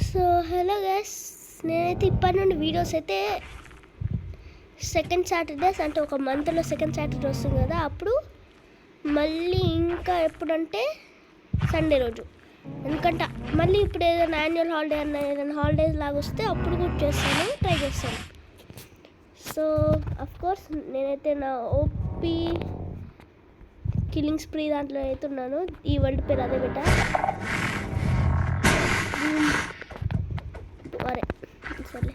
So hello guys, నేనైతే ఇప్పటి నుండి వీడియోస్ అయితే సెకండ్ సాటర్డేస్ అంటే ఒక మంత్లో సెకండ్ సాటర్డే వస్తుంది కదా, అప్పుడు మళ్ళీ ఇంకా ఎప్పుడంటే సండే రోజు. ఎందుకంటే మళ్ళీ ఇప్పుడు ఏదైనా యాన్యువల్ హాలిడే అన్న ఏదైనా హాలిడేస్ లాగా వస్తే అప్పుడు కూడా చేస్తాను, ట్రై చేస్తాను. సో అఫ్కోర్స్ నేనైతే నా ఓపీ కిల్లింగ్ స్ప్రీ దాంట్లో అయితే ఉన్నాను. ఈ వరల్డ్ పేరు అదే పెట్టా. అరే సర్లే,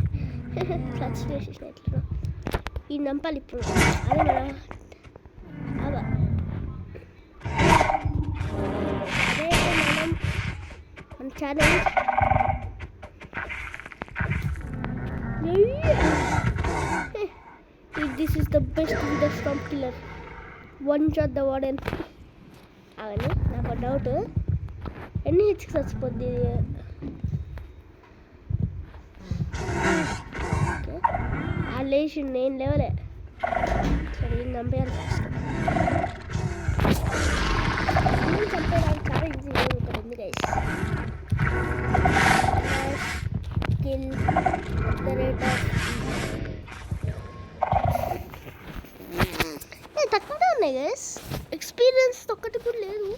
క్లచ్ చేసేసిన ఎట్లా ఈ నంపాలి ఇప్పుడు. అదే మన అదే మన challenge. This is the best with the stamp killer, one shot the warden. అవన్నీ నాకు డౌట్, ఎన్ని హిట్స్కి చచ్చిపోద్ది? ఆ లేచి నేను లేవలే. సరే చంపేయాలి ఫస్ట్. చంపేయడానికి చాలా ఈజీగా ఉంటుంది guys. Kill the rate of తక్కువనే ఉన్నాయి గైస్, ఎక్స్పీరియన్స్ ఒక్కటి కూడా లేదు.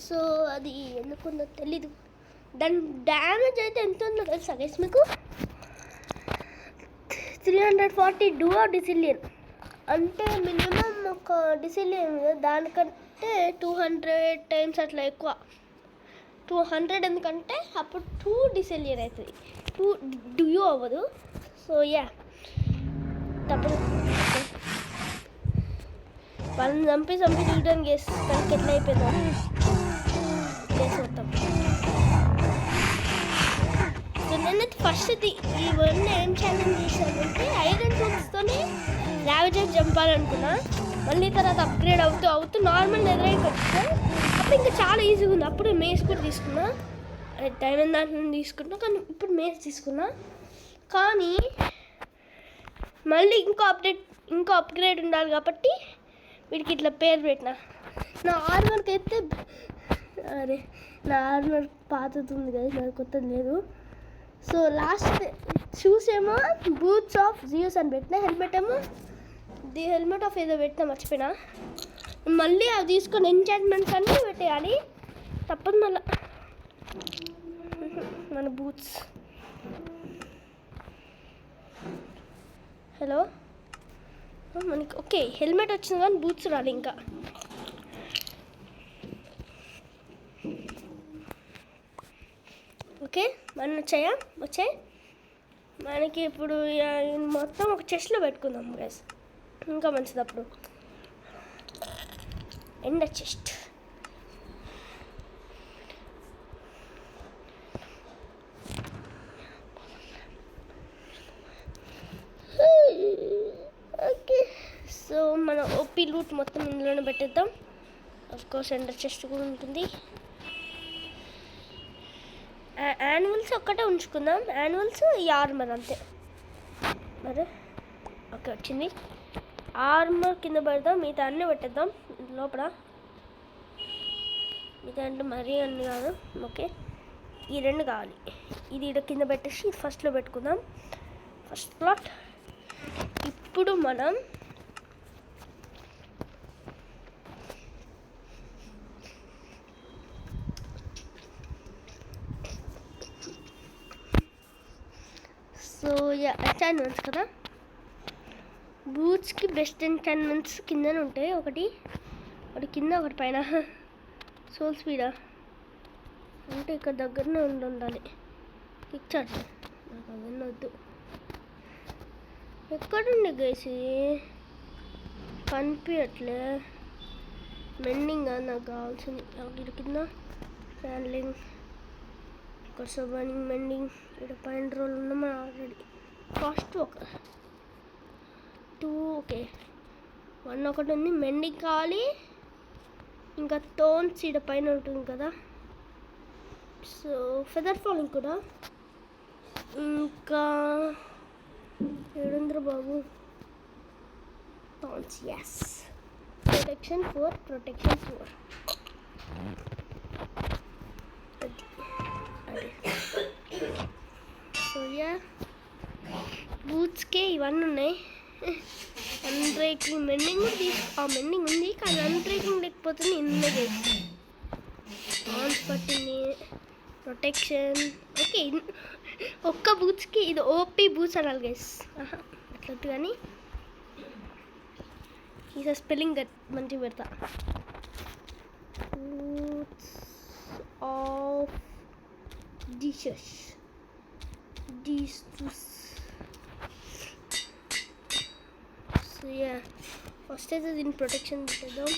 సో అది ఎందుకుందో తెలీదు. దాని డ్యామేజ్ అయితే ఎంత ఉందో తెలుసా గైస్ మీకు? 340 డూవో డిసిలియన్ అంటే మినిమం ఒక డిసిలియన్ దానికంటే 200 టైమ్స్ అట్లా ఎక్కువ. 200 ఎందుకంటే అప్పుడు 2 డిసిలియన్ అవుతుంది, 2 డూయో అవ్వదు. సో యా, తప్పుడు వాళ్ళని చంపి చూడడానికి గేస్ తనకి ఎట్లా అయిపోయిందో గేస్ మొత్తం. సో నేనైతే ఫస్ట్ ఈ వన్ ఏం ఛాలెంజ్ చేశానంటే ఐరన్ టూల్స్తోనే ర్యావేజర్ చంపాలనుకున్నా. మళ్ళీ తర్వాత అప్గ్రేడ్ అవుతూ నార్మల్ నెదరైకి వచ్చినా అప్పుడు ఇంకా చాలా ఈజీగా ఉంది. అప్పుడు మేస్ కూడా తీసుకున్నా, డైమండ్ దాంట్లో తీసుకున్నా, కానీ ఇప్పుడు మేస్ తీసుకున్నా. కానీ మళ్ళీ ఇంకో అప్గ్రేడ్ ఉండాలి కాబట్టి వీడికి ఇట్లా పేరు పెట్టిన. నా ఆర్మర్కి అయితే నా ఆర్మర్ పాతది కదా, నాకు కొత్తది లేదు. సో లాస్ట్ షూస్ ఏమో బూట్స్ ఆఫ్ జియోస్ అని పెట్టిన, హెల్మెట్ ఏమో ది హెల్మెట్ ఆఫ్ ఏదో పెట్టినా, మర్చిపోయినా. మళ్ళీ అవి తీసుకొని ఎంచాంట్మెంట్స్ అన్నీ పెట్టేయాలి, తప్పదు మళ్ళీ. మన బూట్స్ హలో మనకి ఓకే హెల్మెట్ వచ్చింది కానీ బూట్స్ రాలి ఇంకా. ఓకే మన వచ్చాయి మనకి. ఇప్పుడు మొత్తం ఒక చెస్ట్లో పెట్టుకుందాం గైస్, ఇంకా మంచిది. అప్పుడు ఎండ చెస్ట్ ఓకే. సో మన ఓపీ లూట్ మొత్తం ఇందులోనే పెట్టేద్దాం. అఫ్కోర్స్ ఎండర్ చెస్ట్ కూడా ఉంటుంది. యాన్యువల్స్ ఒక్కటే ఉంచుకుందాం, యాన్యువల్స్ ఈ ఆర్మర్ అంతే. మరి ఓకే వచ్చింది, ఆర్మర్ కింద పెడదాం, మిగతా అన్నీ పెట్టేద్దాం లోపల. మిగతా అంటే మరీ అన్నీ కాదు. ఓకే ఈ రెండు కావాలి, ఇది ఇక్కడ కింద పెట్టేసి ఇది ఫస్ట్లో పెట్టుకుందాం, ఫస్ట్ ప్లాట్. ఇప్పుడు మనం సో యా ఎంచాంట్మెంట్స్ కదా, బూట్స్కి బెస్ట్ ఎంచాంట్మెంట్స్ కిందనే ఉంటాయి. ఒకటి కింద ఒకటి పైన. సోల్ స్పీడా అంటే ఇక్కడ దగ్గరనే ఉండాలి. పిక్చర్ నాకు అవన్నీ వద్దు. ఎక్కడుండే గైసి కనిపించట్లే. మెండింగ్ నాకు కావాల్సింది. ఇక్కడ కింద హ్యాండ్లింగ్, ఇక్కడ సర్వైనింగ్, మెండింగ్, ఇక్కడ పైన రోల్ ఉన్నామా ఆల్రెడీ. కాస్ట్ ఒక 2 ఓకే 1 ఒకటి ఉంది. మెండింగ్ కావాలి, ఇంకా టోన్స్ ఇక్కడ పైన ఉంటుంది కదా. సో ఫెదర్ ఫాలింగ్ కూడా, ఇంకా ఏడుంద్ర బాబు టోన్స్. Yes protection 4. యా బూట్స్కే ఇవన్నీ ఉన్నాయి. అన్బ్రేకింగ్ మెండింగ్ మెండింగ్ ఉంది, కానీ అన్బ్రేకింగ్ లేకపోతే ఇన్నది ఆన్స్ పట్టింది. Protection okay. ఒక్క బూట్స్కి ఇది ఓపీ బూట్స్ అనాలి గైస్. అట్లట్టు కానీ ఈసారి స్పెల్లింగ్ మంచిగా పెడతా. Boots of Jesus so yeah first అయితే దీని ప్రొటెక్షన్ పెట్టేద్దాం.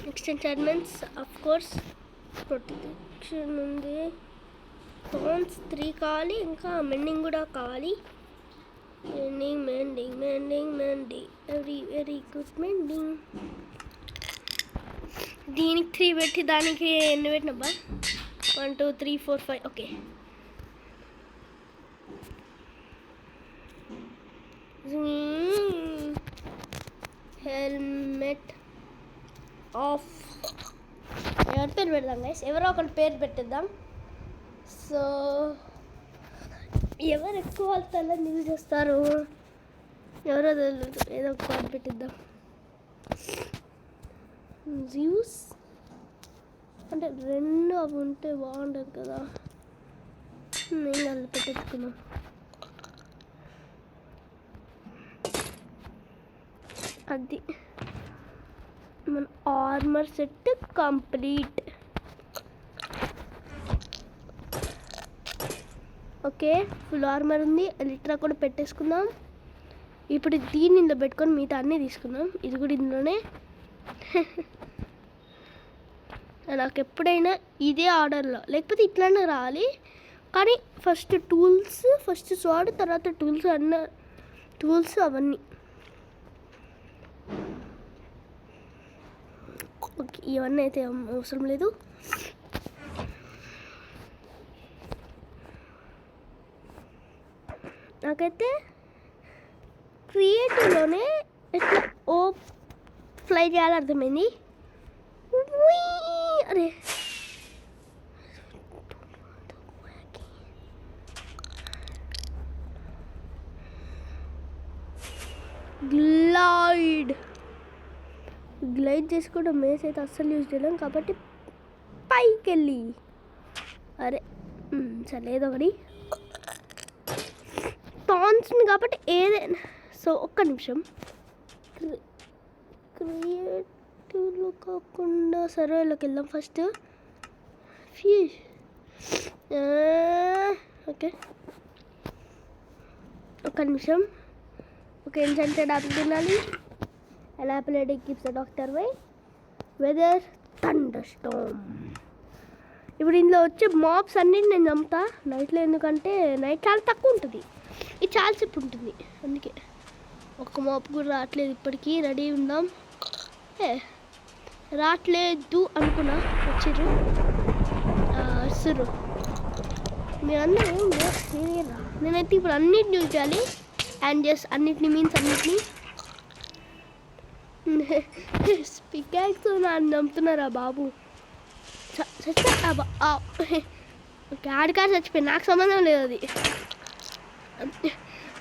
Next enchantments of course protection ఉంది. థాన్స్ 3 కావాలి, ఇంకా మెండింగ్ కూడా కావాలి. Mending very good mending. దీనికి 3 పెట్టి దానికి ఎన్ని పెట్టినబ్బా? 1 2 3 4 5 ఓకే. హెల్మెట్ ఆఫ్ ఎవరి పేరు పెడదాం గైస్? ఎవరో ఒకరి పేరు పెట్టేద్దాం. సో ఎవరు ఎక్కువ వాళ్ళ న్యూస్ చేస్తారు ఎవరో తెలియదు, ఏదో ఒక పేరు పెట్టిద్దాం. జ్యూస్ అంటే 2 అవి ఉంటే బాగుంటుంది కదా. నేను వాళ్ళు పెట్టేసుకున్నాం. అది మన armour set complete. Okay full armour ఉంది. ఎలిట్రా కూడా పెట్టేసుకుందాం. ఇప్పుడు దీన్ని ఇందులో పెట్టుకొని మిగతా అన్నీ తీసుకుందాం. ఇది కూడా ఇందులోనే. నాకు ఎప్పుడైనా ఇదే ఆర్డర్లో లేకపోతే ఇట్లానే రావాలి, కానీ ఫస్ట్ టూల్స్, ఫస్ట్ స్వాడ్, తర్వాత టూల్స్ అవన్నీ. ఓకే ఇవన్నీ అయితే అవసరం లేదు. నాకైతే క్రియేటివ్లోనే ఎట్లా ఫ్లై చేయాలి అర్థమైంది. అరే గ్లైడ్ చేసుకోవడం మేస్ అయితే అస్సలు యూజ్ చేయలేం, కాబట్టి పైకి వెళ్ళి అరే సరే ఏదో ఒకటి టాన్స్ని కాబట్టి ఏదైనా. సో ఒక్క నిమిషం, క్రియేటివ్లో కాకుండా సర్వేలోకి వెళ్దాం ఫస్ట్. ఓకే ఒక్క నిమిషం. ఓకే ఎన్చాంటెడ్ యాపిల్ తినాలి. An apple a day keeps the doctor away. Weather thunderstorm. ఇప్పుడు ఇందులో వచ్చే మాబ్స్ అన్నిటి నేను చంపుతా నైట్లో, ఎందుకంటే నైట్ చాలా తక్కువ ఉంటుంది, ఇది చాలా సేపు ఉంటుంది. అందుకే ఒక్క మాప్ కూడా రావట్లేదు ఇప్పటికీ. రెడీ ఉందాం. రావట్లేదు అనుకున్నా, వచ్చిర్రు వస్తుర్రు. మీరందరూ నేనైతే ఇప్పుడు అన్నిటిని యూజ్ చేయాలి. అండ్ జస్ట్ అన్నిటిని మీన్స్ అన్నిటినీ పికాక్స్ నన్ను నమ్ముతున్నారా బాబు? ఓకే ఆడికాడు చచ్చిపోయి, నాకు సంబంధం లేదు అది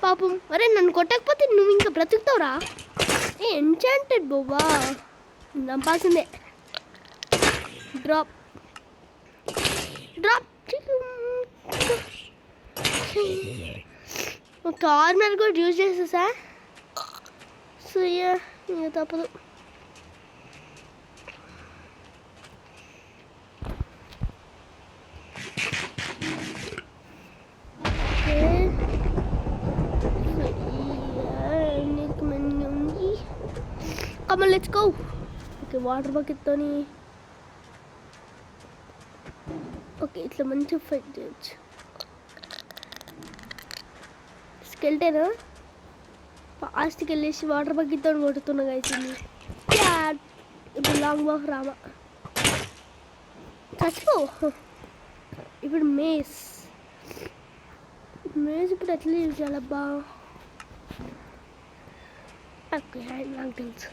పాపం. అరే నన్ను కొట్టకపోతే నువ్వు ఇంకా బ్రతుకుతావురా? ఎన్చాంటెడ్ బోబా చంపాల్సిందే. డ్రాప్ ఒక ఆర్మర్ కూడా యూజ్ చేసేసా. సో ఇంకా తప్పదు. Come on let's go. Okay water బకెట్తోని ఓకే ఇట్లా మంచిగా ఫైట్ చేయొచ్చు. స్కెల్టన్ ఫాస్ట్కి వెళ్ళేసి వాటర్ బకెట్తో కొడుతున్నా అవుతుంది. ఇప్పుడు లాంగ్ బాఫ్ రామా చచ్చిపో. ఇప్పుడు మేజ్ ఇప్పుడు ఎట్లా యూజ్ చేయాలబ్బా? ఓకే నాకు తెలుసు.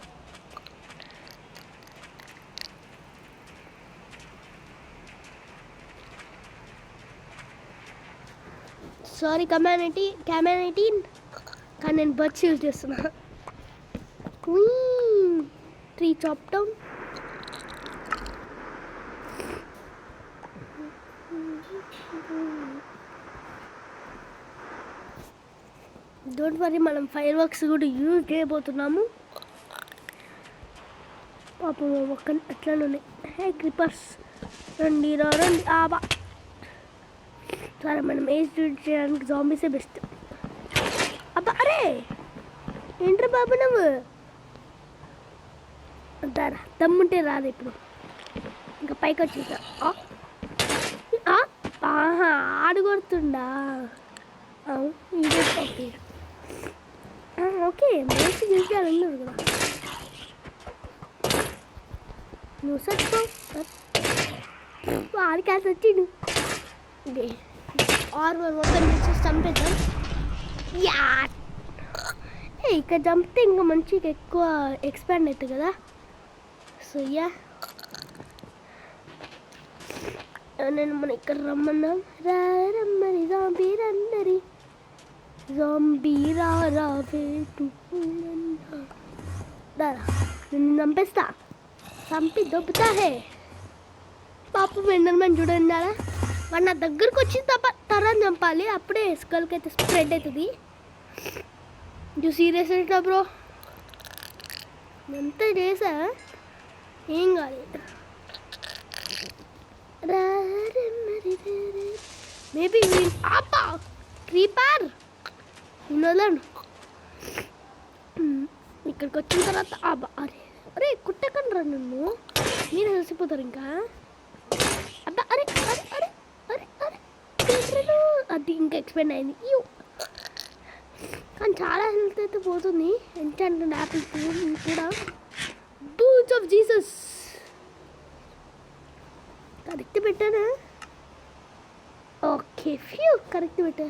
సారీ కమ్యూనిటీ కానీ నేను బర్డ్స్ యూజ్ చేస్తున్నా. Tree chop down. Don't worry, మనం ఫైర్ వర్క్స్ కూడా యూజ్ చేయబోతున్నాము. పాపం ఒక్క అట్లనే ఉన్నాయి. హే క్రిపర్స్ రండి ఆబా. సరే మనం ఏజ్ చేయడానికి జాంబీసే బెస్ట్. అబ్బా అరే ఏంట్రా బాబు నువ్వు అంటారా? దమ్ముంటే రాదు ఇప్పుడు. ఇంకా పైకి వచ్చేసా. ఆడు కొడుతుండా? ఓకే మంచి గెలిచాడు అన్నారు కదా. నువ్వు సచ్చుకో. వాడికి కాసి వచ్చిండు. ఆర్మర్ మొత్తం తీసి చంపేద్దాం. యా ఇక్కడ చంపితే ఇంకా మంచిగా ఎక్కువ ఎక్స్పాండ్ అవుతుంది కదా. సో యా నేను మన ఇక్కడ రమ్మన్నాం. రమ్మని జాంబీ రన్నరి జాంబీ రావే దారా నిన్ను చంపేస్తా. చంపి దొబ్బుతా. హే పాపం ఎండర్మన్ చూడండి. వాడు నా దగ్గరకు వచ్చి తరాన్ని చంపాలి, అప్పుడే స్కల్కి అయితే స్ప్రెడ్ అవుతుంది. యూ సీరియస్ ఏంటా బ్రో? ఎంత చేసా ఏం కాలేదు. మేబీ ఆపా క్రీపర్ వినోదండి. ఇక్కడికి వచ్చిన తర్వాత ఆబా అరే అరే కుట్టకండి రా నన్ను, మీరు కలిసిపోతారు ఇంకా. అబ్బా అరే అరే అరే అరే అరే అది ఇంకా ఎక్స్పెండ్ అయింది. కానీ చాలా హెల్త్ అయితే పోతుంది. ఎంచాంటెడ్ యాపిల్ కూడా. బూట్స్ ఆఫ్ జీసస్ కరెక్ట్ పెట్టానా? ఓకే ఫ్యూ కరెక్ట్ పెట్టా.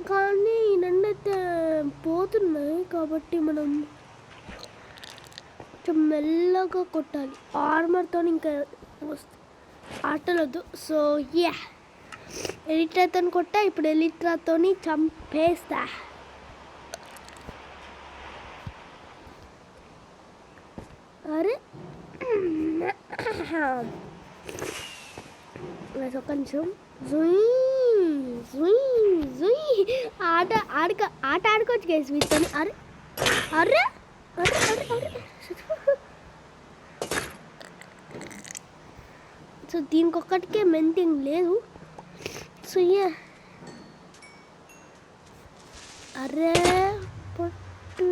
కానీ నన్నైతే పోతున్నాయి కాబట్టి మనం కొంచెం మెల్లగా కొట్టాలి. ఆర్మర్తో ఇంకా వస్తుంది ఆటలొద్దు. సో యా ఎలిట్రాతో కొట్టా. ఇప్పుడు ఎలిట్రాతో చంపేస్తా. అరే ఒక నిమిషం. ఆట ఆడుకోవచ్చు గైస్ వీటితో. అరే అరే అరే అరే అరే సో దీనికి ఒక్కటికే మెంటింగ్ లేదు. సో యా అరే పొట్టు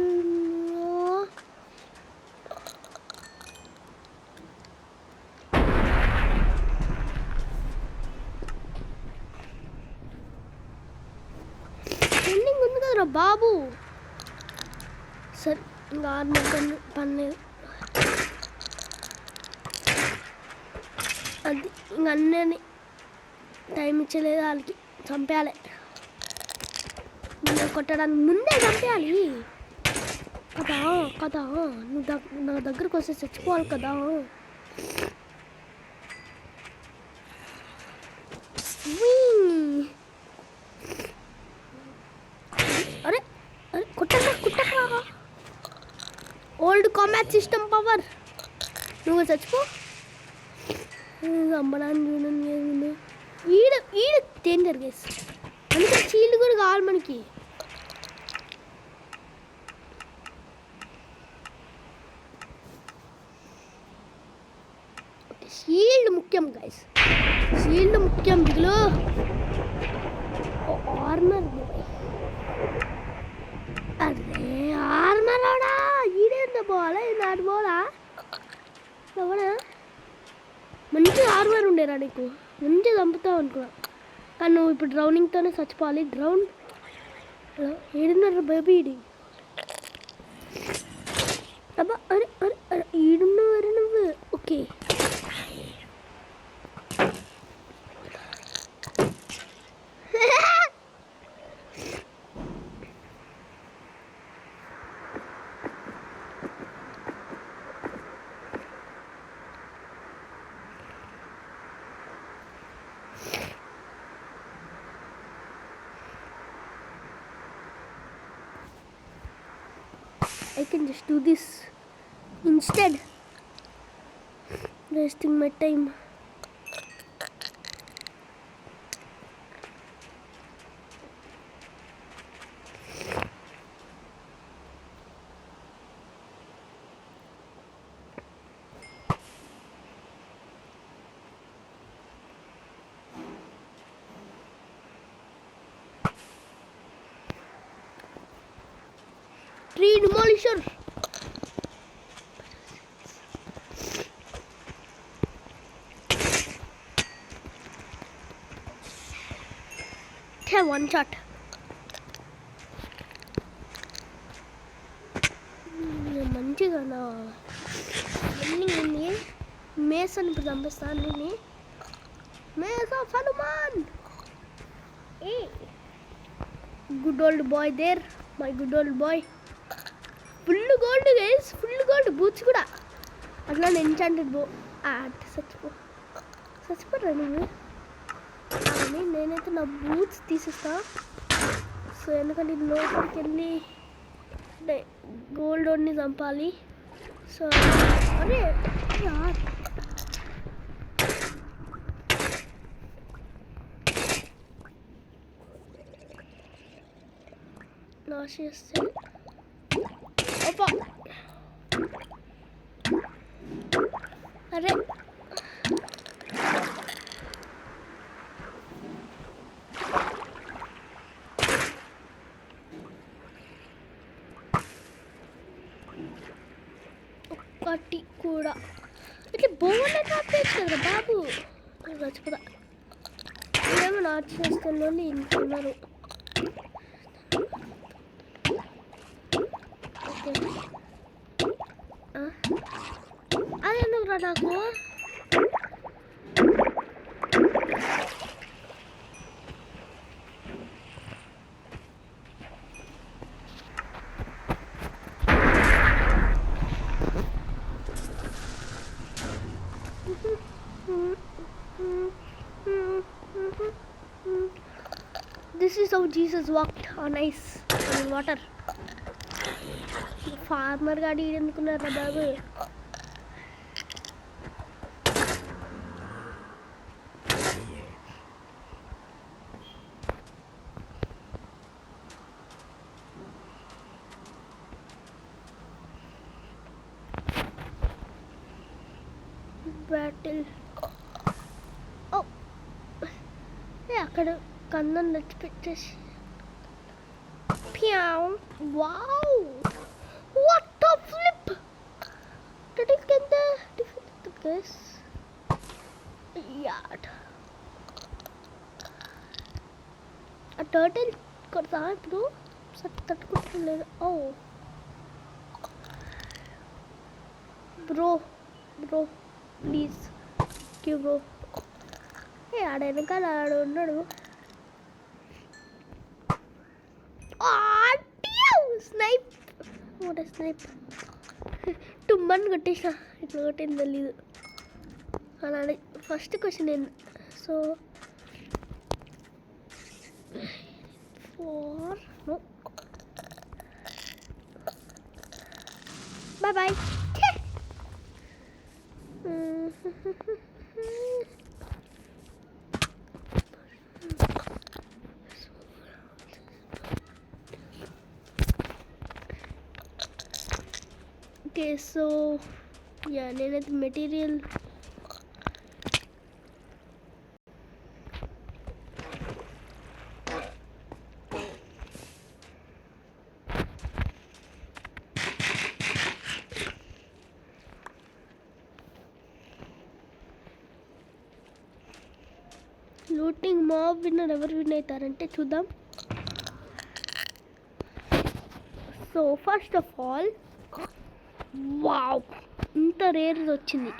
పెండింగ్ ఉంది కదరా బాబు. సరే ఇంకా 6 పనిలేదు. అది ఇంక అన్నీ టైం ఇచ్చలేదు. వాళ్ళకి చంపేయాలి. కొట్టడానికి ముందే చంపేయాలి కదా కదా. నువ్వు నా దగ్గరకు వస్తే చచ్చిపోవాలి కదా. అరే అరే కుట్టరా. Old combat system power. నువ్వు చచ్చిపో. అమ్మడానికి చూడండి. ఈడ డేంజర్ గేస్. అందుకే షీల్డ్ కూడా కావాలి మనకి. షీల్డ్ ముఖ్యం గైస్, షీల్డ్ ముఖ్యం. దిగులు ఆర్మర్. అరే ఆర్మర్ అవడా ఈడేంత పోవాలా? ఇది నాటి పోవాలా? ఎవడా మంచి ఆర్మర్ ఉండేరా నీకు, మంచిగా చంపుతావు అనుకున్నా. కానీ నువ్వు ఇప్పుడు డ్రౌనింగ్తోనే చచ్చిపోవాలి. డ్రౌన్ ఏడున్నారు బేబీ ఈడి. అబ్బా అరే అరే అరే ఈడున్నావు. అరే నువ్వు okay. I can just do this instead, wasting my time. Tree demolisher. Okay, one shot. మంచిగా నా రన్నింగ్ మేసన్ ఇప్పుడు చంపిస్తాను నేను. Mace of Hanuman. A good old boy there, my good old boy. Full gold guys, full gold. Boots కూడా అట్లా enchanted బో. చచ్చిపోరా నువ్వు. కానీ నేనైతే నా బూట్స్ తీసేస్తా. సో ఎందుకంటే ఇది లోపలికి వెళ్ళి గోల్డ్ ఓడ్ని చంపాలి. సో అరే చేస్తే అరే ఒక్కటి కూడా ఇట్లా బోన్లో కాపేయచ్చు కదా బాబు. చచ్చిపోదా. ఏమో నాట్ చేస్తున్న ఇంటున్నారు. అదేందుకురా నాకు. This is how Jesus walked on ice and water. Farmer గాడి ఎందుకున్నారా బాబు. బ్యాటిల్ అక్కడ కన్నం తెచ్చిపెట్టేసి. Wow, what a flip! Did it get the guys? Yeah. A turtle करता है ब्रो. सत्तर कुछ ले. Oh, bro, please, क्यों bro? ఏ ఆడ వెనకాల ఆడు ఉన్నాడు. స్నైప్. What snipe. టుమ్మని కొట్టేసిన. ఇట్లా కొట్టింది తెలీదు. అలానే ఫస్ట్ క్వశ్చన్ ఏంది. So 4 no. Bye bye. Okay, so yeah, నేనైతే మెటీరియల్ లూటింగ్ మాబ్ విన్నర్ ఎవరు విన్ అవుతారంటే చూద్దాం. So first of all wow, ఇంత రేర్ వచ్చింది.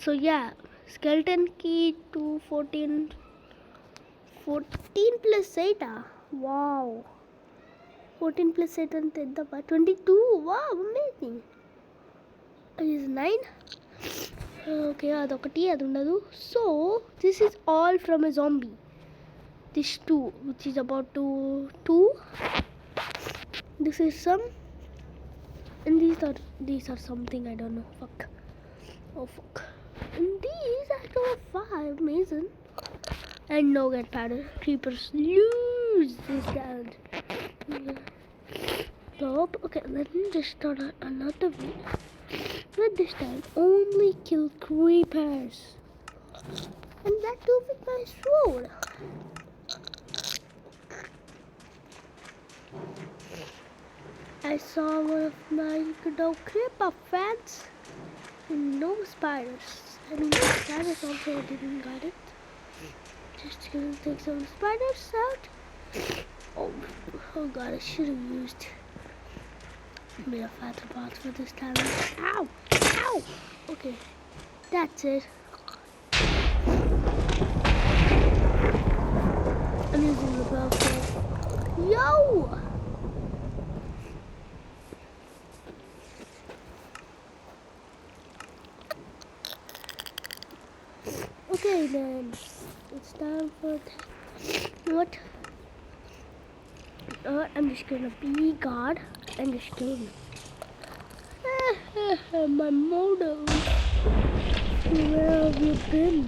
సో యా, స్కెల్టన్కి 14 ప్లస్ 8. వావ్, 14 ప్లస్ 8 అంటే ఎంతబ్బా? 22. Wow, amazing. ఈజ్ 9. ఓకే, అదొకటి, అది ఉండదు. So this is all from a zombie. This 2 which is about 2. This is some these are something I don't know. Fuck. Oh fuck. And these are so 5 Mason. And no get pattern. Creepers lose this down. Stop. Okay, let me just start another video. But this time only kill creepers. And that too with my sword. I saw one of my creeper fans. And no spiders. I mean, spiders also didn't got it. Just gonna take some spiders out. Oh god, I should have used a fatter box for this time. Ow! Ow! Okay, that's it. I'm using the bow for yo! Okay then, it's time for what? I'm just gonna be God and just kill him. My model. Where have you been?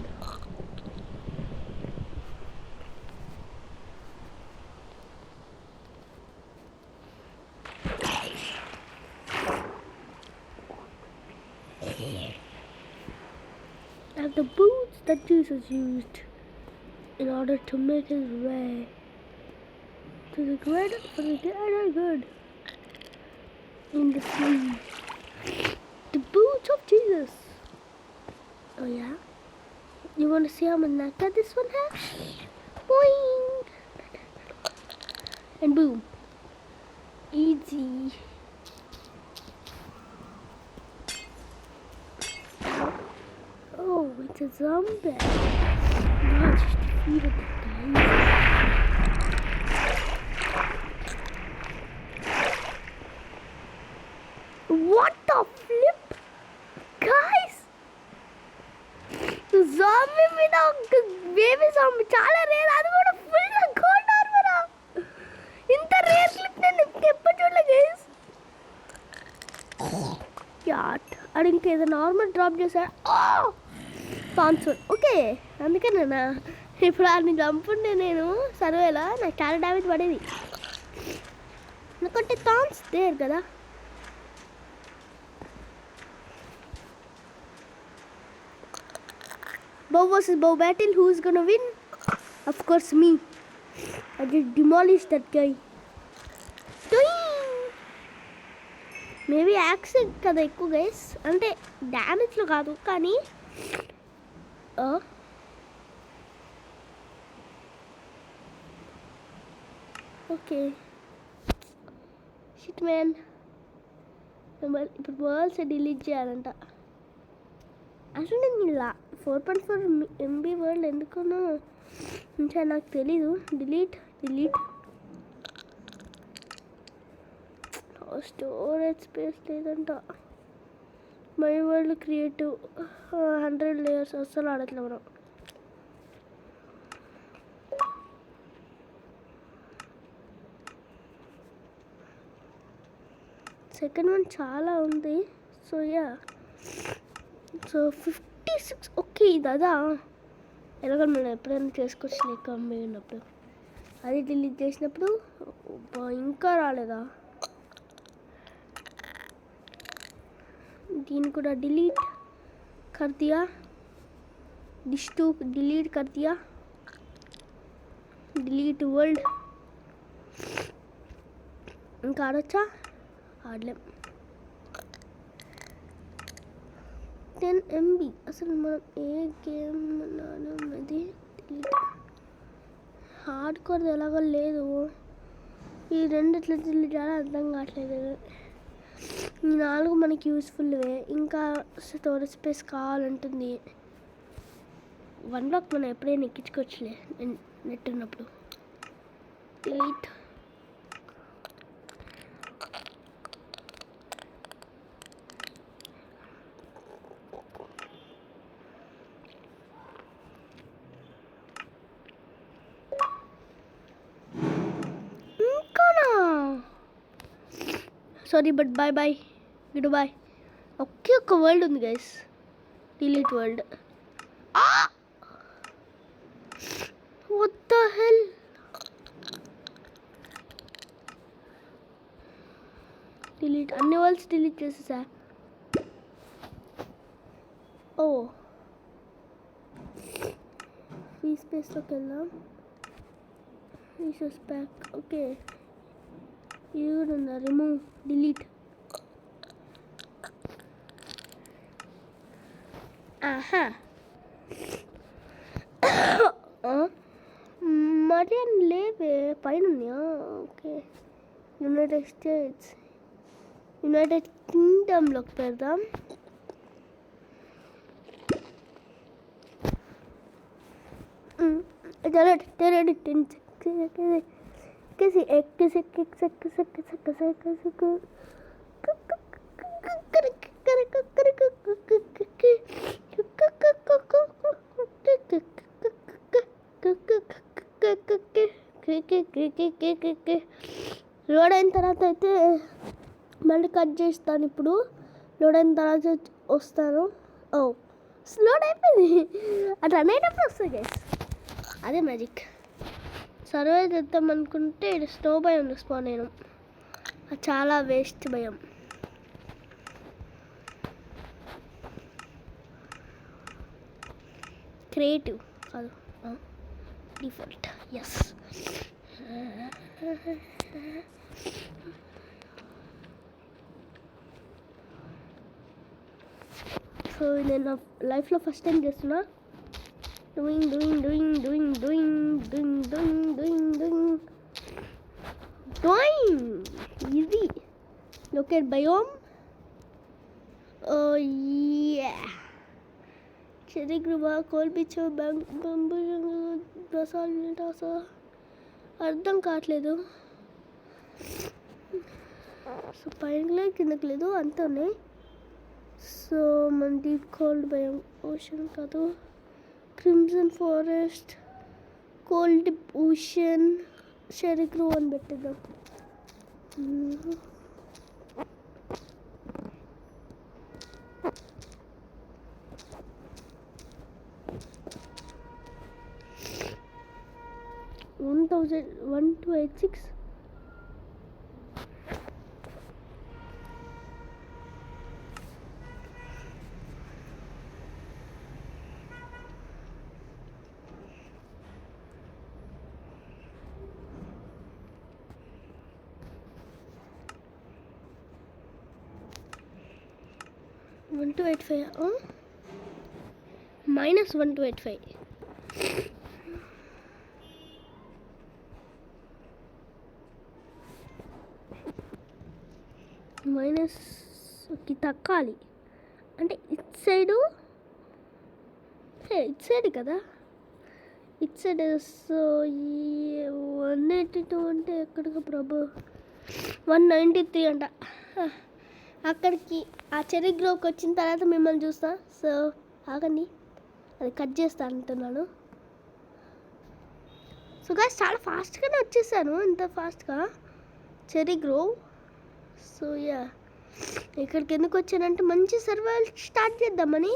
I have the boots that Jesus used in order to make his way to the greater good in the sea. The boots of Jesus. Oh yeah? You want to see how much nectar this one has? Boing! And boom. Easy. Oh, it's a zombie. No, I just defeated the guy. What the flip? Guys! The zombie with a baby zombie చాలా rare అది కూడా full gold armour ఇంత rare clip నేను ఎప్పుడు చూడలే guys at అది ఇంకా ఏదో నార్మల్ డ్రాప్ చేశాడు స్పాన్సర్ ఓకే అందుకేనా ఇప్పుడు ఆడిని చంపుండే నేను సర్వేలా నాకు చాలా డ్యామేజ్ పడేది ఎందుకంటే థాన్స్ దేర్ కదా Bow versus bow battle. Who's gonna win? Of course, me. I just demolished that guy. Doing! Maybe accident kada ekku guys. Ante damage lo kaadu kani. Okay. Shit man. ఇప్పుడు world's delete చేయాలంట అసలు నేను ఇలా 4.4 MB word ఎందుకునో ఇంకా నాకు తెలీదు delete storage space లేదంట my world creative 100 layers అస్సలు ఆడట్లే మనం సెకండ్ వన్ చాలా ఉంది సో యా సో 56 ఓకే ఇదా ఎలాగో మనం ఎప్పుడైనా చేసుకోవచ్చు లేక అమ్మాయి ఉన్నప్పుడు అది డిలీట్ చేసినప్పుడు ఇంకా రాలేదా దీన్ని కూడా డిలీట్ कर दिया डिश टू डिलीट कर दिया डिलीट वर्ल्ड ఇంకా ఆడొచ్చా ఆడలేం 10 MB అసలు మనం ఏ గేమ్ అది హార్డ్ కోర్ ఎలాగో లేదు ఈ రెండు ఎట్లా డిలీట్ చేయాలో అర్థం కావట్లేదు ఈ 4 మనకి యూస్ఫుల్వే ఇంకా స్టోరేజ్ స్పేస్ కావాలంటుంది 1 బ్లాక్ మనం ఎప్పుడైనా ఎక్కించుకోవచ్చులే నెట్ ఉన్నప్పుడు delete Sorry, but bye. Good bye. ఒకే ఒక్క వరల్డ్ ఉంది guys, delete world. What the hell. Delete, అన్ని వరల్డ్స్ డిలీట్ చేసేసా. ఓ ఫ్రీ స్పేస్లోకి వెళ్దాం. Resource pack. ఓకే, ఇది కూడా ఉందా? Remove, delete. ఆహా, మరి అని లేవే, పైన ఉన్నాయా? ఓకే, యునైటెడ్ స్టేట్స్, యునైటెడ్ కింగ్డమ్లోకి పెడదాం. లోడ్ అయిన తర్వాత అయితే మళ్ళీ కట్ చేస్తాను. ఇప్పుడు లోడ్ అయిన తర్వాత వస్తాను. ఓ లోడ్ అయిపోయింది. అట్లా అనేటప్పుడు వస్తుంది గైస్, అదే మ్యాజిక్. సర్వే చేద్దాం అనుకుంటే స్నో భయం స్పాన్ నేను, అది చాలా వేస్ట్ భయం. క్రియేటివ్ కాదు, డిఫాల్ట్. ఎస్, సో నేను నా లైఫ్లో ఫస్ట్ టైం చేస్తున్నా. Doing doing doing doing doing doing doing doing doing doing ఇది లొకేట్ బయోమ్. ఓ యా, చెరీ గ్రూబా, కోల్ బీచ్, బంబూ, బసాల్టాసా, అర్థం కావట్లేదు. సో పైన కిందకి లేదు, అంతా ఉన్నాయి. సో మన డీప్ కోల్డ్ భయం, ఓషన్ కాదు, crimson forest, cold ocean, cherry grove అని పెట్టిద్దాం. $1,286. -1,285. -1,285. మైనస్కి తక్కాలి అంటే ఇటు సైడు, ఇటు సైడ్ కదా, ఇటు సైడ్. సో 182 అంటే ఎక్కడికి ప్రభు, 193 అంట. అక్కడికి ఆ చెరీ గ్రోవ్కి వచ్చిన తర్వాత మిమ్మల్ని చూస్తా. సో ఆగండి, అది కట్ చేస్తా అంటున్నాను. సో గాయ్స్, చాలా ఫాస్ట్గానే వచ్చేసాను, ఇంత ఫాస్ట్గా చెరీ గ్రోవ్. సో యా, ఇక్కడికి ఎందుకు వచ్చానంటే మంచి సర్వైవల్ స్టార్ట్ చేద్దామని.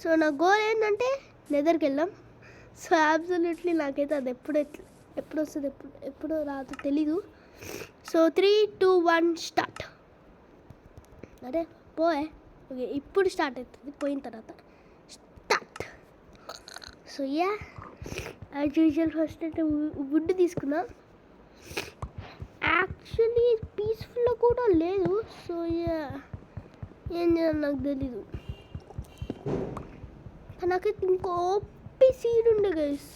సో నా గోల్ ఏంటంటే నెదర్కి వెళ్దాం. సో అబ్సల్యూట్లీ నాకైతే అది ఎప్పుడు వస్తుంది, ఎప్పుడు రాదు తెలీదు. So 3, 2, 1 start. అదే పోయే, ఓకే ఇప్పుడు స్టార్ట్ అవుతుంది, పోయిన తర్వాత start. So yeah, as usual first అయితే వుడ్ తీసుకున్నా. యాక్చువల్లీ పీస్ఫుల్గా కూడా లేదు. సో యా, ఏం చేయాలి నాకు తెలీదు. నాకైతే ఇంకో సీడ్ ఉండే గైస్,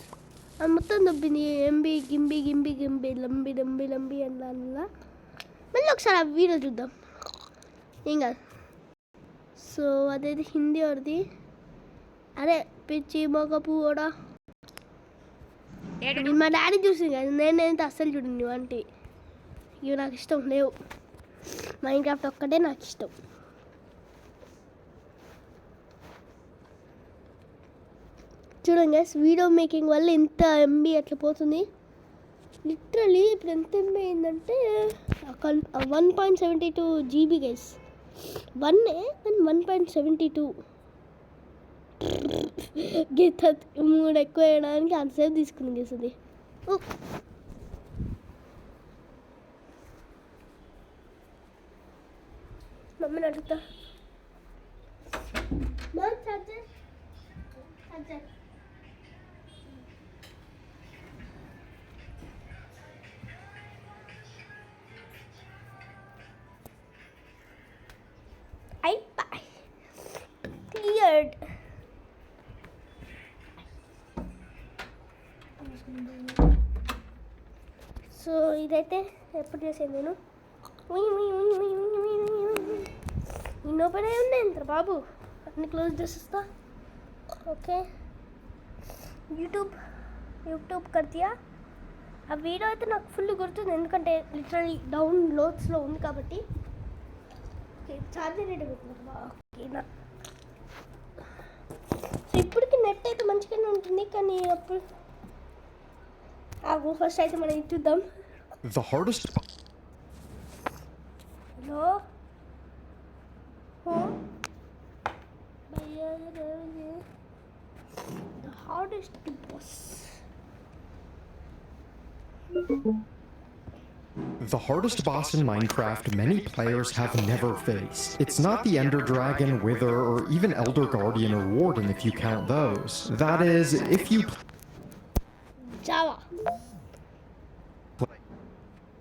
అది మొత్తం దొబ్బింది. ఎంబీ గింబి గింబి గింబి లంబి లంబి లంబి అన్న. మళ్ళీ ఒకసారి ఆ వీడియో చూద్దాం, ఏం కాదు. సో అదేది హిందీ వాడిది. అరే పిచ్చి మొగపు కూడా మా డాడీ చూసింది కదా, నేనైతే అస్సలు చూడండి వంటి. ఇవి నాకు ఇష్టం లేవు, మైన్క్రాఫ్ట్ ఒక్కటే నాకు ఇష్టం. చూడండి గైస్, వీడియో మేకింగ్ వల్ల ఇంత ఎంబీ అట్లా పోతుంది. లిటరలీ ఇప్పుడు ఎంత ఎంబీ అయిందంటే 1.72 GB గైస్. 1 కానీ 1.72 గీత 3 ఎక్కువ వేయడానికి అంతసేపు తీసుకుంది గీసది. మమ్మీని అడుగుతా. అయిపోయి క్లియర్డ్. సో ఇదైతే ఎప్పుడు చేసేది నేను ఇన్నో పనే ఉన్నాయి ఎంత బాబు, అన్ని క్లోజ్ చేసేస్తా. ఓకే యూట్యూబ్ కర్తియా. ఆ వీడియో అయితే నాకు ఫుల్ గుర్తుంది, ఎందుకంటే లిటరలీ డౌన్లోడ్స్లో ఉంది కాబట్టి. ఛార్జర్ రేట్ పెట్టుకుంటా. ఓకేనా, సో ఇప్పటికి నెట్ అయితే మంచిగానే ఉంటుంది, కానీ అప్పుడు ఫస్ట్ అయితే మనం ఇది చూద్దాం. The hardest. Hello the hardest boss. The hardest boss in Minecraft many players have never faced. It's not the Ender Dragon, Wither, or even Elder Guardian or Warden if you count those. That is, if you Java.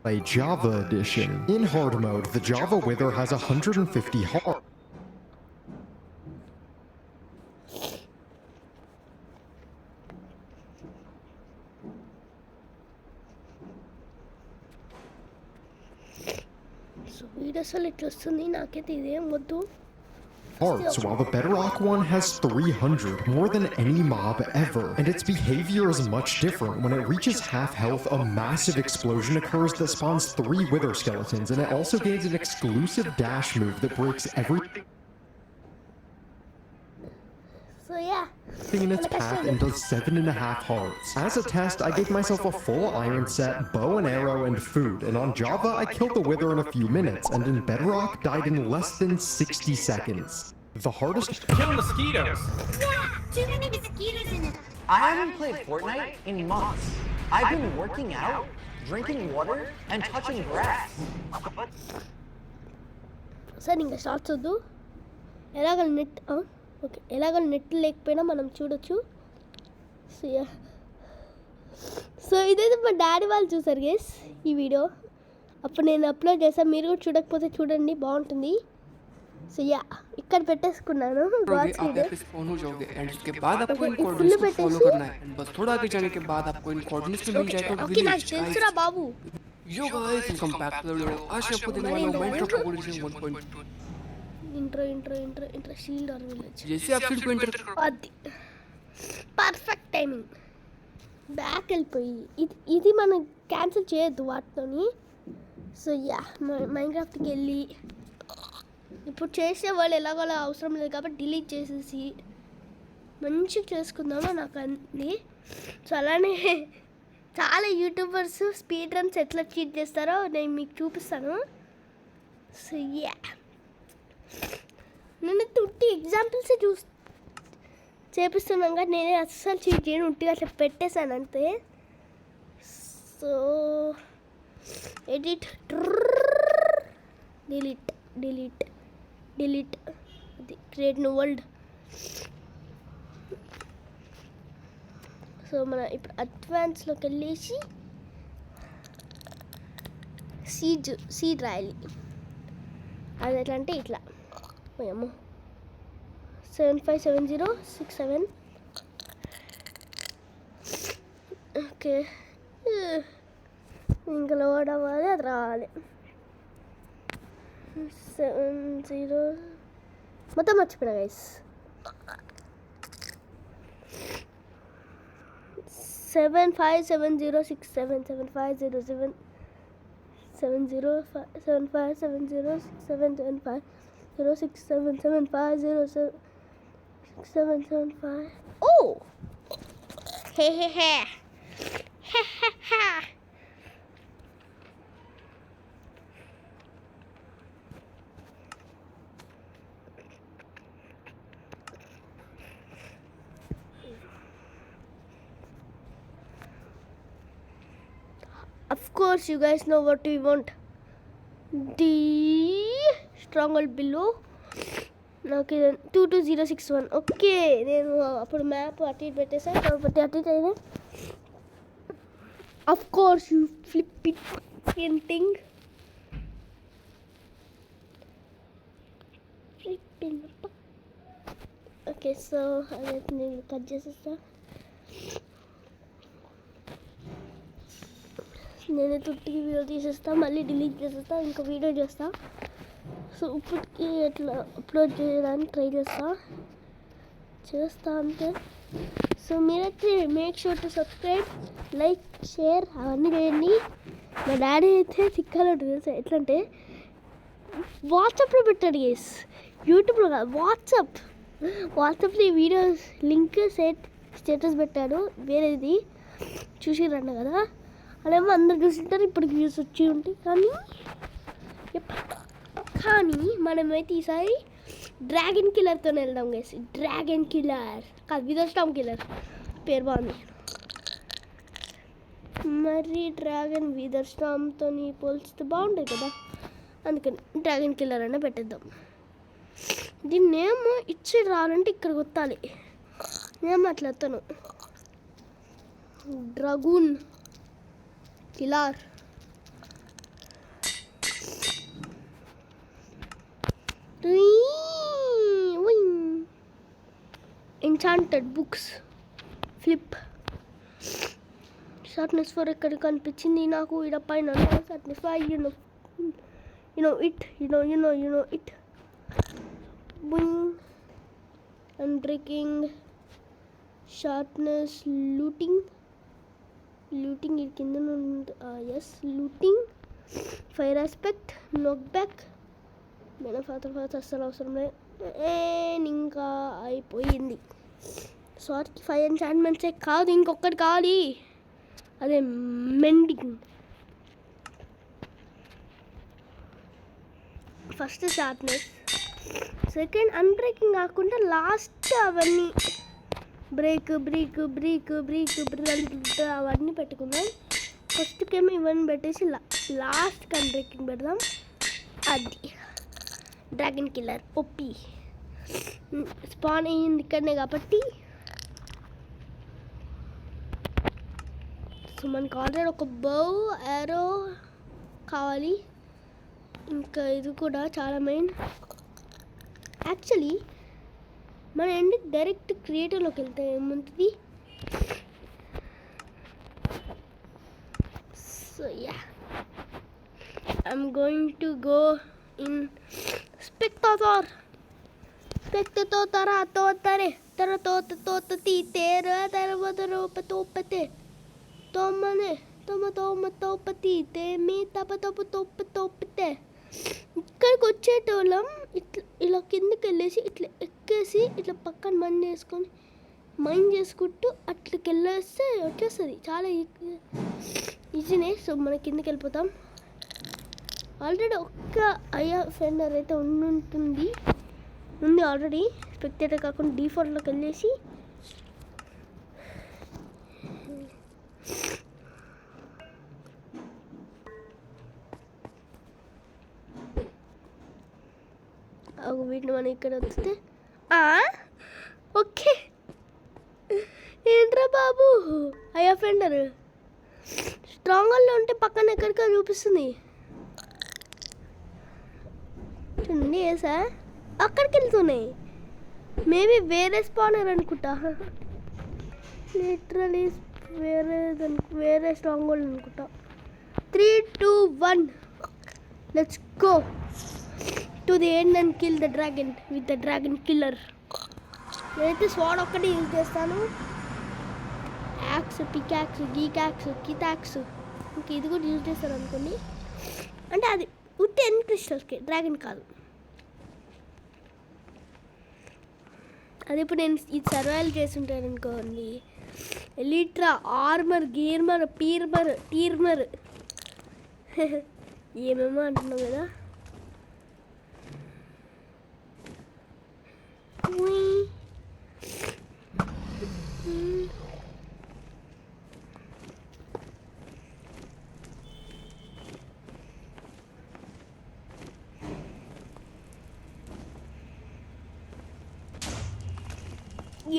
play Java Edition. In hard mode, the Java Wither has 150 heart. So video అసలు ఇట్లా వస్తుంది, నాకైతే ఇదేం వద్దు. Hearts, while the Bedrock one has 300, more than any mob ever, and its behavior is much different. When it reaches half health, a massive explosion occurs that spawns 3 Wither skeletons, and it also gains an exclusive dash move that breaks everything so yeah in its path and does 7.5 hearts. As a test, I gave myself a full iron set, bow and arrow, and food, and on Java, I killed the Wither in a few minutes, and in Bedrock, died in less than 60 seconds. The hardest. Kill mosquitoes! Yeah, too many mosquitoes in it. I haven't played Fortnite in months. I've been working out, drinking water, and touching grass. Sir ఇంకా shorts వద్దు. ఎలాగ net okay, ఎలాగ net లేకపోయినా మనం చూడొచ్చు. So ఇదైతే మా daddy వాళ్ళు చూసారు గైస్ ఈ వీడియో. అప్పుడు నేను అప్లోడ్ చేశాను, మీరు కూడా చూడకపోతే చూడండి, బాగుంటుంది. సో యా ఇక్కడ పెట్టేసుకున్నాను. स्पॉन हो जाओगे एंड उसके बाद आपको इन कोऑर्डिनेट्स को फॉलो करना है एंड बस थोड़ा आगे जाने के बाद आपको इन कोऑर्डिनेट्स पे मिल जाएगा ఓకే నాకు తెలుసురా బాబు. Yo guys welcome back to the video. आज मैं आपको देने वाला हूं माइनक्राफ्ट कोऑर्डिनेशन 1.2। इंट्रो शील्ड और विलेज। जैसे आप शील्ड को एंटर అది పర్ఫెక్ట్ టైమింగ్. బ్యాక్ వెళ్ళిపోయి ఇది మనం క్యాన్సిల్ చేయొద్దు వాటితోని. సో యా మైన్క్రాఫ్ట్కి వెళ్ళి ఇప్పుడు చేసే వాళ్ళు ఎలాగోలా అవసరం లేదు కాబట్టి డిలీట్ చేసేసి మంచిగా చేసుకుందామా నాకు అన్నీ. సో అలానే చాలా యూట్యూబర్స్ స్పీడ్ రన్స్ ఎట్లా చీట్ చేస్తారో నేను మీకు చూపిస్తాను. సో యా నేను తుట్టి ఎగ్జాంపుల్స్ చేపిస్తున్నాం కానీ నేనే అస్సలు చీట్ చేయను, ఉట్టిగా అట్లా పెట్టేశాను అంతే. So edit delete delete delete అది క్రియేట్ న్యూ వరల్డ్. సో మన ఇప్పుడు అడ్వాన్స్లోకి వెళ్ళేసి సీడ్ రాయాలి. అది ఎట్లా అంటే ఇట్లా పోయాము 757067. ఓకే ఇంకా లోడ్ అవ్వాలి, అది రావాలి. 70 మొత్తం మర్చిపోయినా guys. 757067 7507 067750775 Oh! Hey. course you guys know what we want. The stronghold below. నాకు 22061. ఓకే, నేను అప్పుడు మ్యాప్ అటు ఇటు పెట్టేసాను కాబట్టి అటు ఇటు అయినా. Of course you flip it thing. Okay, so అదైతే నేను కట్ చేసేస్తా. నేను తుట్టికి వీడియో తీసేస్తా, మళ్ళీ డిలీట్ చేసేస్తా, ఇంకా వీడియో చేస్తా. సో ఇప్పటికి ఎట్లా అప్లోడ్ చేయడానికి ట్రై చేస్తా అంతే. సో మీరైతే make sure to subscribe, like, share అవన్నీ చేయండి. మా డాడీ అయితే తిక్కాలో తెలుసా, ఎట్లా అంటే వాట్సాప్లో పెట్టాడు గేస్, యూట్యూబ్లో కాదు, వాట్సాప్లో ఈ వీడియోస్ లింక్ స్టేటస్ పెట్టాడు. వేరేది చూసిరన్న కదా, అదేమో అందరు చూసింటారు, ఇప్పటికి వ్యూస్ వచ్చి ఉంటాయి. కానీ మనమైతే ఈసారి డ్రాగన్ కిల్లర్తో వెళ్దాం గైస్. డ్రాగన్ కిల్లర్ కాదు, విదర్ స్టామ్ కిల్లర్ పేరు బాగుంది. మరి డ్రాగన్ విదర్ స్టామ్తో పోల్చితే బాగుంటుంది కదా, అందుకని డ్రాగన్ కిల్లర్ అనే పెట్టేద్దాం. దీన్ని నేమ్ ఇచ్చి రావాలంటే ఇక్కడికి వత్తాలి. నేమ్ అట్లా వస్తాను, dragon killer. Enchanted books flip. Shortness 4 ఎక్కడ కనిపించింది నాకు, ఇక్కడ పైన shortness 5. you know it. Boing. Unbreaking, sharpness, looting ఇది కింద ఉంది. Yes, looting, fire aspect, knockback, fast అస్సలు అవసరం లేదు. ఇంకా అయిపోయింది. షార్ట్కి 5 ఎన్చాంట్మెంట్సే కాదు, ఇంకొకటి కావాలి, అదే mending. First sharpness, second unbreaking కాకుండా లాస్ట్ అవన్నీ బ్రేక్ అవన్నీ పెట్టుకుందాం. ఫస్ట్కేమో ఇవన్నీ పెట్టేసి లాస్ట్కి అన్బ్రేకింగ్ పెడదాం. అది డ్రాగన్ కిల్లర్ ఓపి. స్పాన్ అయ్యింది ఇక్కడనే కాబట్టి. సో మనకు ఆల్రెడీ ఒక బౌ యారో కావాలి, ఇంకా ఇది కూడా చాలా మెయిన్. యాక్చువల్లీ మన ఎండ్ డైరెక్ట్ క్రియేటివ్లోకి వెళ్తే ఏముంటుంది. So yeah, I'm going to go in spectator. ఇక్కడికి వచ్చేటోళ్ళం ఇట్లా ఇలా కిందకి వెళ్ళేసి ఇట్లా ఎక్కేసి ఇట్లా పక్కన మైండ్ చేసుకుంటూ అట్లకి వెళ్ళేస్తే వచ్చేస్తుంది. చాలా ఈజీనే. సో మన కిందకి వెళ్ళిపోతాం. ఆల్రెడీ ఒక్క ఐఆర్ ఫెండర్ అయితే ఉంది ఆల్రెడీ. స్పెక్టేటర్ కాకుండా డిఫాల్ట్లోకి వెళ్ళేసి వీటిని మనం ఇక్కడ వస్తే ఓకే. ఏంట్రా బాబు, ఐఆర్ ఫెండర్ స్ట్రాంగర్లో ఉంటే పక్కన ఎక్కడికో చూపిస్తుంది. చూడండి ఏసా అక్కడికి వెళ్తున్నాయి. మేబీ వేరే స్పానర్ అనుకుంటా, లిటరలీ వేరే స్ట్రాంగ్ హోల్డ్ అనుకుంటా. 3, 2, 1 let's go to the end and kill the dragon with the dragon killer. నేనైతే స్వాడ్ ఒక్కటి యూజ్ చేస్తాను. యాక్స్, పికాక్స్, గీకాక్స్, కితాక్స్, ఇంకా ఇది కూడా యూజ్ చేస్తాను అనుకోండి. అంటే అది ఉట్టి ఎన్ క్రిస్టల్స్కి, డ్రాగన్ కాదు. అది ఇప్పుడు నేను ఇది సర్వైవల్ చేస్తుంటాను అనుకోండి. ఎలిట్రా, ఆర్మర్, గేర్మర్, టీర్మర్ ఏమేమో అంటున్నాం కదా.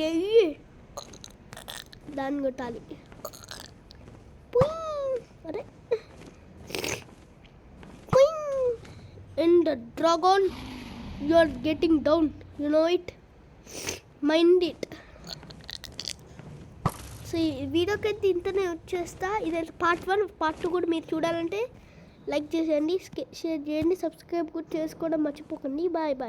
ఎయ్యి దాన్ని కొట్టాలి. పుయింగ్. అరే and dragon you are getting down, you know it, mind it. So ఈ వీడియోకైతే ఇంతనే వచ్చేస్తా. ఇది పార్ట్ 1. పార్ట్ 2 కూడా మీరు చూడాలంటే లైక్ చేసేయండి, షేర్ చేయండి, సబ్స్క్రైబ్ కూడా చేసుకోవడం మర్చిపోకండి. Bye bye.